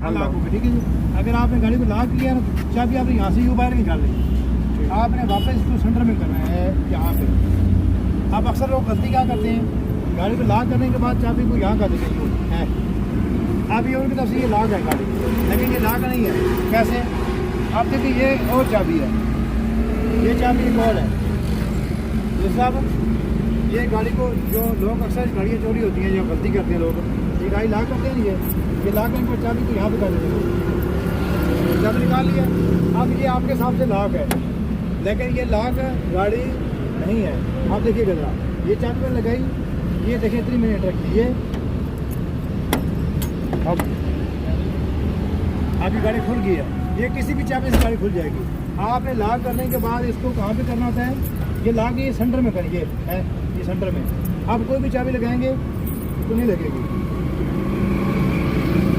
Unlock होगी, ठीक है जी। अगर आपने गाड़ी को लॉक किया ना, चाबी आपने यहाँ से यू बाहर निकाल ली, आपने वापस इसको सेंटर में करना है यहाँ पे। अब अक्सर लोग गलती क्या करते हैं, गाड़ी को लॉक करने के बाद चाबी को यहाँ कर देते हैं। अब ये उनकी तरफ से ये लॉक है गाड़ी, लेकिन ये लॉक नहीं है। कैसे? आप देखिए ये और चाबी है, ये चाबी एक और है। तो साहब ये गाड़ी को जो लोग अक्सर गाड़ियाँ चोरी होती हैं, जो गलती करते हैं लोग, ये गाड़ी लॉक करते हैं, ये लॉक करने पर चाबी को यहाँ पे कर देते हैं, चाबी निकाल लिया। अब ये आपके हिसाब से लॉक है, लेकिन ये लॉक गाड़ी नहीं है। आप देखिए जरा, ये चाबी में लगाई, ये देखिए इतनी मिनट रखी है, अब आपकी गाड़ी खुल गई है। ये किसी भी चाबी से गाड़ी खुल जाएगी। आपने लॉक करने के बाद इसको कहाँ पे करना होता है, ये लॉक ये सेंटर में करिए है, ये सेंटर में। आप कोई भी चाबी लगाएंगे तो नहीं लगेगी।